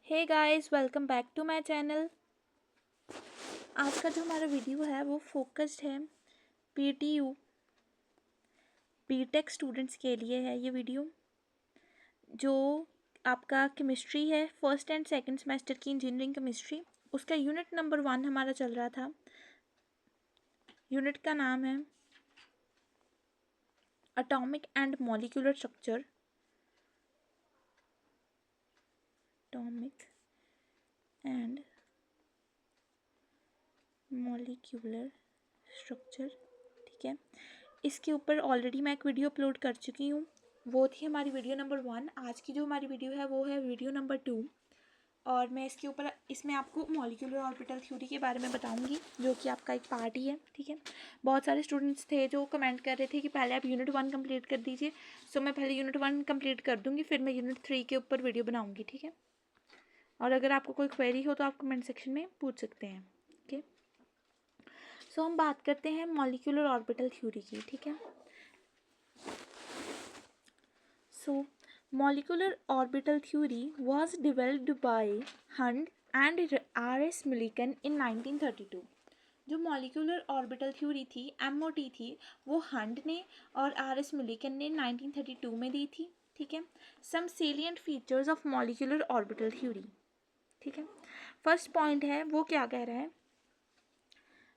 Hey guys, welcome back to my channel. आज का जो हमारा वीडियो है वो फोकस्ड है पीटीयू बीटेक स्टूडेंट्स के लिए है। ये वीडियो जो आपका केमिस्ट्री है, फर्स्ट एंड सेकंड सेमेस्टर की इंजीनियरिंग केमिस्ट्री, उसका यूनिट नंबर 1 हमारा चल रहा था। यूनिट का नाम है atomic and molecular structure. Atomic and molecular structure, ठीक है। इसके ऊपर ऑलरेडी मैं एक वीडियो अपलोड कर चुकी हूँ, वो थी हमारी वीडियो नंबर 1। आज की जो हमारी वीडियो है वो है वीडियो नंबर 2, और मैं इसमें आपको मॉलिक्यूलर ऑर्बिटल थ्योरी के बारे में बताऊंगी, जो कि आपका एक पार्ट ही है, ठीक है। बहुत सारे स्टूडेंट्स थे जो कमेंट कर रहे थे कि पहले आप यूनिट 1 कंप्लीट कर दीजिए। सो मैं पहले यूनिट 1 कंप्लीट कर दूँगी, फिर मैं यूनिट 3 के ऊपर वीडियो बनाऊँगी, ठीक है। और अगर आपको कोई क्वेरी हो तो आप कमेंट सेक्शन में पूछ सकते हैं, ओके। सो हम बात करते हैं मॉलिक्यूलर ऑर्बिटल थ्योरी की, ठीक है। So, molecular orbital theory was developed by Hunt and R.S. Millikan in 1932. जो मॉलिक्यूलर ऑर्बिटल थ्योरी थी, MOT थी, वो हंट ने और R.S. मिलिकन ने 1932 में दी थी, ठीक है। Some salient features of molecular orbital theory, ठीक है। फर्स्ट पॉइंट है वो क्या कह रहा है,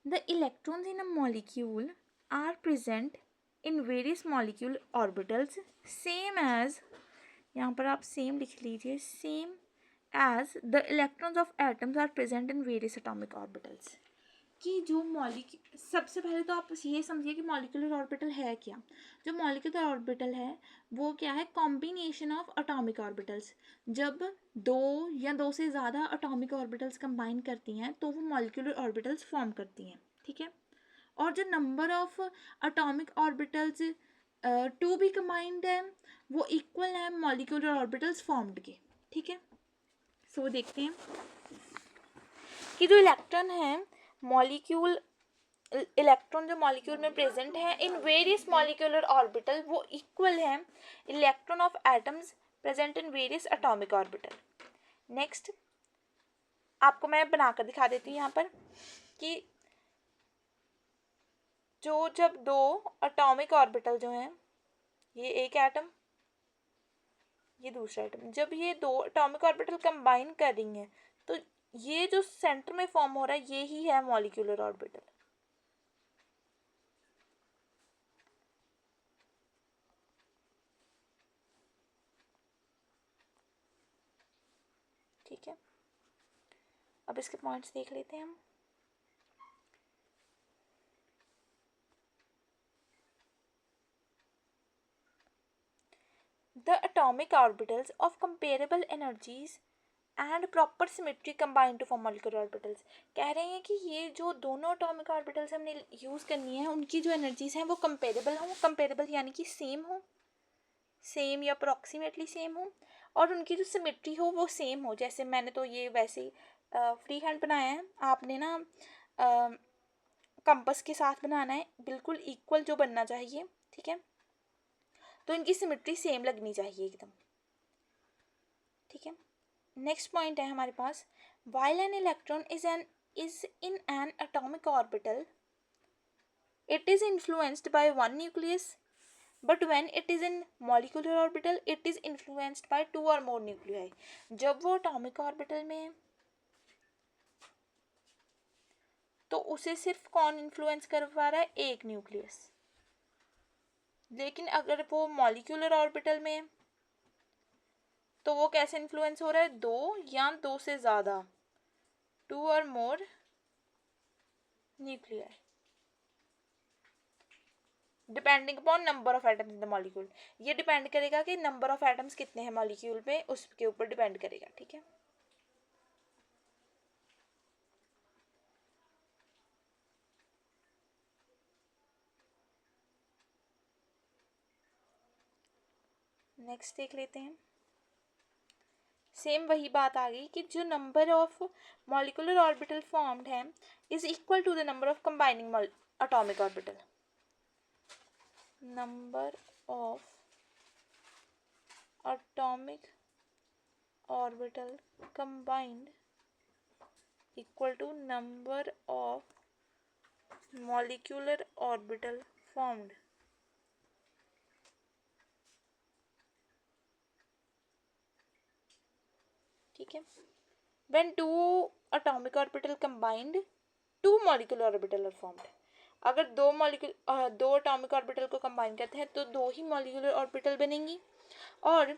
the electrons in a molecule are present in various molecule orbitals same as, यहाँ पर आप सेम लिख लीजिए, same as the electrons of atoms are present in various atomic orbitals. कि जो सबसे पहले तो आप ये समझिए कि मॉलिक्यूलर ऑर्बिटल है क्या। जो मॉलिक्यूलर ऑर्बिटल है वो क्या है, कॉम्बिनेशन ऑफ एटॉमिक ऑर्बिटल्स। जब दो या दो से ज़्यादा एटॉमिक ऑर्बिटल्स कंबाइन करती हैं तो वो मॉलिक्यूलर ऑर्बिटल्स फॉर्म करती हैं, ठीक है। और जो number of atomic orbitals to be combined है वो इक्वल है मॉलिक्यूलर ऑर्बिटल्स फॉर्म्ड के, ठीक है। सो देखते हैं कि जो इलेक्ट्रॉन जो मॉलिक्यूल में प्रेजेंट है इन वेरियस मॉलिक्यूलर ऑर्बिटल वो इक्वल है electron of atoms present in various atomic orbital. Next आपको मैं बनाकर दिखा देती हूँ यहाँ पर कि जब दो एटॉमिक ऑर्बिटल जो हैं, ये एक एटम, ये दूसरा एटम, जब ये दो एटॉमिक ऑर्बिटल कंबाइन कर रही हैं तो ये जो सेंटर में फॉर्म हो रहा है ये ही है मॉलिक्यूलर ऑर्बिटल, ठीक है। अब इसके पॉइंट्स देख लेते हैं हम। The atomic orbitals of comparable energies and proper symmetry combine to form molecular orbitals। कह रहे हैं कि ये जो दोनों एटॉमिक ऑर्बिटल्स हमने यूज़ करनी है उनकी जो एनर्जीज हैं वो कंपेरेबल हो, कंपेरेबल यानी कि सेम हो, सेम या अप्रॉक्सीमेटली सेम हो, और उनकी जो सिमेट्री हो वो सेम हो। जैसे मैंने तो ये वैसे ही फ्री हैंड बनाया है, आपने ना कंपस के साथ बनाना है, बिल्कुल इक्वल जो बनना चाहिए, ठीक है। तो इनकी सिमेट्री सेम लगनी चाहिए एकदम, ठीक है। नेक्स्ट पॉइंट है हमारे पास, while an electron is in an atomic orbital it is influenced by one nucleus, but when it is in molecular orbital it is influenced by two or more nuclei. जब वो atomic orbital में है तो उसे सिर्फ कौन influence कर पा रहा है, एक न्यूक्लियस। लेकिन अगर वो मॉलिक्यूलर ऑर्बिटल में है तो वो कैसे इन्फ्लुएंस हो रहा है, दो या दो से ज़्यादा, two or more nuclei, depending upon number of atoms in the molecule. ये डिपेंड करेगा कि नंबर ऑफ एटम्स कितने हैं मॉलिक्यूल में, उसके ऊपर डिपेंड करेगा, ठीक है। नेक्स्ट देख लेते हैं, सेम वही बात आ गई कि जो number of molecular orbital formed है is equal to the number of combining atomic orbital. Number of atomic orbital combined equal to number of molecular orbital formed. ठीक है. When two atomic orbital combined, two molecular orbital are formed. अगर दो atomic orbital को combine करते हैं तो दो ही molecular orbital बनेंगी, और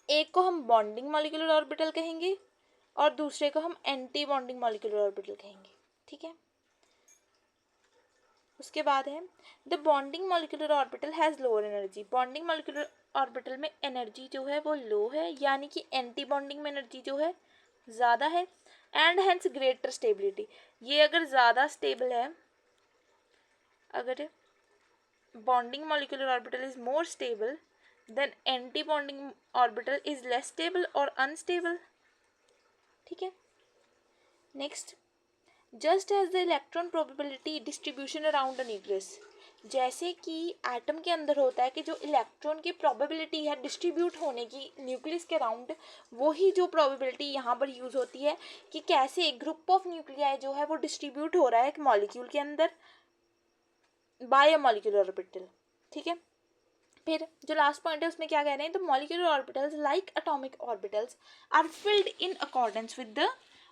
एक को हम बॉन्डिंग मॉलिक्यूलर ऑर्बिटल कहेंगे और दूसरे को हम एंटी बॉन्डिंग मॉलिक्यूलर ऑर्बिटल कहेंगे. ठीक है. उसके बाद है the bonding molecular orbital has lower energy. Bonding molecular orbital में एनर्जी जो है वो लो है, यानी कि एंटी बॉन्डिंग में एनर्जी जो है ज़्यादा है. And hence greater stability. ये अगर ज़्यादा स्टेबल है, अगर bonding molecular orbital is more stable than anti bonding orbital is less stable और अनस्टेबल. ठीक है. Next, just as the electron probability distribution around the nucleus. जैसे कि एटम के अंदर होता है कि जो इलेक्ट्रॉन की प्रोबेबिलिटी है डिस्ट्रीब्यूट होने की न्यूक्लियस के अराउंड, वही जो प्रोबेबिलिटी यहाँ पर यूज़ होती है कि कैसे एक ग्रुप ऑफ न्यूक्लियाई जो है वो डिस्ट्रीब्यूट हो रहा है एक मॉलिक्यूल के अंदर बाय अ मॉलिक्यूलर ऑर्बिटल. ठीक है. फिर जो लास्ट पॉइंट है उसमें क्या कह रहे हैं, the molecular orbitals like atomic orbitals are filled in accordance with the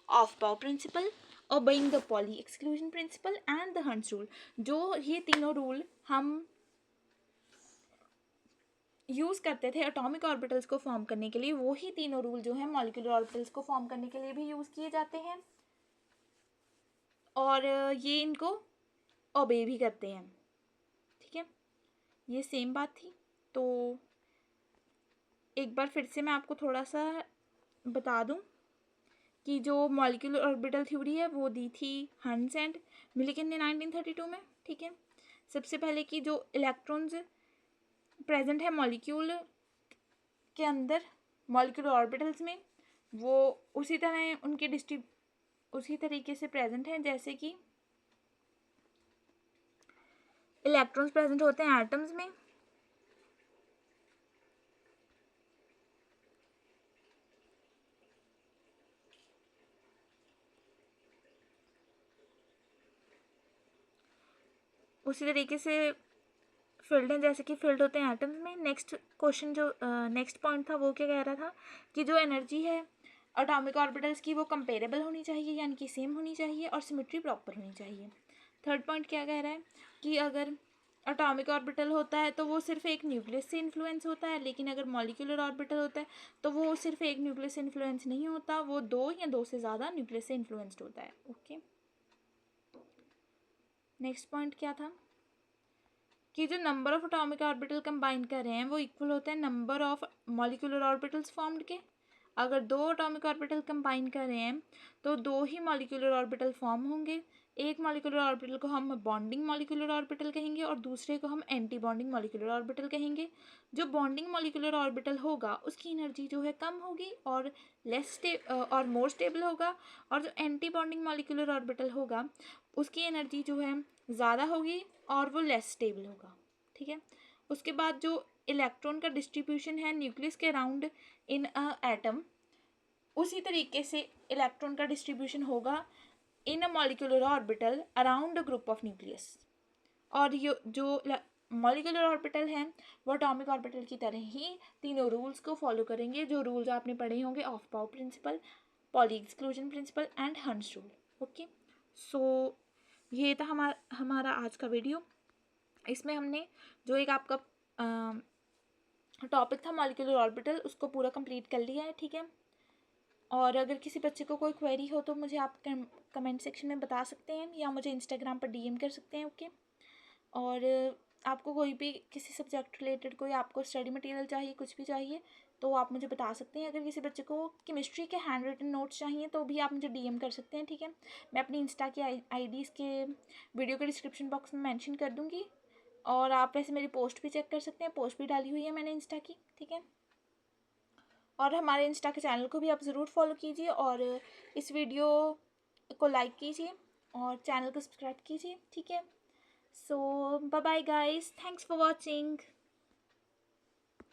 Aufbau principle, obeying the Pauli exclusion principle and the Hunt's rule. जो ये तीनों रूल हम यूज़ करते थे एटॉमिक ऑर्बिटल्स को फॉर्म करने के लिए, वो ही तीनों रूल जो है मॉलिक्यूलर ऑर्बिटल्स को फॉर्म करने के लिए भी यूज़ किए जाते हैं, और ये इनको ओबे भी करते हैं. ठीक है. ये सेम बात थी. तो एक बार फिर से मैं आपको थोड़ा सा बता दूं कि जो मॉलिक्यूलर ऑर्बिटल थ्योरी है वो दी थी हंट्स एंड मिलिकन ने 1932 में. ठीक है. सबसे पहले कि जो इलेक्ट्रॉन्स प्रेजेंट है मॉलिक्यूल के अंदर मॉलिक्यूलर ऑर्बिटल्स में, वो उसी तरह उनके उसी तरीके से प्रेजेंट हैं जैसे कि इलेक्ट्रॉन्स प्रेजेंट होते हैं एटम्स में. उसी तरीके से फील्ड हैं जैसे कि फील्ड होते हैं एटम्स में. नेक्स्ट क्वेश्चन जो नेक्स्ट पॉइंट था वो क्या कह रहा था कि जो एनर्जी है एटॉमिक ऑर्बिटल्स की वो कंपेरेबल होनी चाहिए, यानी कि सेम होनी चाहिए, और सिमेट्री प्रॉपर होनी चाहिए. थर्ड पॉइंट क्या कह रहा है कि अगर एटॉमिक ऑर्बिटल होता है तो वो सिर्फ एक न्यूक्लियस से इन्फ्लुएंस होता है, लेकिन अगर मॉलिक्यूलर ऑर्बिटल होता है तो वो सिर्फ एक न्यूक्लियस से इन्फ्लुएंस नहीं होता, वो दो या दो से ज़्यादा न्यूक्लियस से इन्फ्लुएंस्ड होता है. ओके. नेक्स्ट पॉइंट क्या था कि जो number of atomic orbital combine कर रहे हैं वो इक्वल होता है number of molecular orbitals formed के. अगर दो एटॉमिक ऑर्बिटल कंबाइन कर रहे हैं तो दो ही मॉलिक्यूलर ऑर्बिटल फॉर्म होंगे. एक मॉलिक्यूलर ऑर्बिटल को हम बॉन्डिंग मॉलिक्यूलर ऑर्बिटल कहेंगे और दूसरे को हम एंटी बॉन्डिंग मॉलिक्यूलर ऑर्बिटल कहेंगे. जो बॉन्डिंग मॉलिक्यूलर ऑर्बिटल होगा उसकी एनर्जी जो है कम होगी और और मोर स्टेबल होगा, और जो एंटी बॉन्डिंग मॉलिक्यूलर ऑर्बिटल होगा उसकी एनर्जी जो है ज़्यादा होगी और वो लेस स्टेबल होगा. ठीक है. उसके बाद जो इलेक्ट्रॉन का डिस्ट्रीब्यूशन है न्यूक्लियस के अराउंड इन अ एटम, उसी तरीके से इलेक्ट्रॉन का डिस्ट्रीब्यूशन होगा in a molecular orbital around a group of nucleus. और ये जो मॉलिक्यूलर ऑर्बिटल हैं वो एटॉमिक ऑर्बिटल की तरह ही तीनों रूल्स को फॉलो करेंगे, जो रूल्स आपने पढ़े होंगे, Aufbau principle, Pauli exclusion principle and Hund's rule. Okay. So ये था हमारा आज का वीडियो. इसमें हमने जो एक आपका टॉपिक था मॉलिक्यूलर ऑर्बिटल उसको पूरा कंप्लीट कर लिया है. ठीक है. और अगर किसी बच्चे को कोई क्वेरी हो तो मुझे आप कमेंट सेक्शन में बता सकते हैं या मुझे इंस्टाग्राम पर डीएम कर सकते हैं. ओके. और आपको कोई भी किसी सब्जेक्ट रिलेटेड कोई आपको स्टडी मटेरियल चाहिए, कुछ भी चाहिए तो आप मुझे बता सकते हैं. अगर किसी बच्चे को केमिस्ट्री के हैंड रिटन नोट्स चाहिए तो भी आप मुझे डीएम कर सकते हैं. ठीक है. मैं अपनी इंस्टा की आईडीज़ के वीडियो के डिस्क्रिप्शन बॉक्स में मेंशन कर दूँगी, और आप वैसे मेरी पोस्ट भी चेक कर सकते हैं, पोस्ट भी डाली हुई है मैंने इंस्टा की. ठीक है. और हमारे इंस्टा के चैनल को भी आप ज़रूर फॉलो कीजिए और इस वीडियो को लाइक कीजिए और चैनल को सब्सक्राइब कीजिए. ठीक है. So bye bye guys, thanks for watching.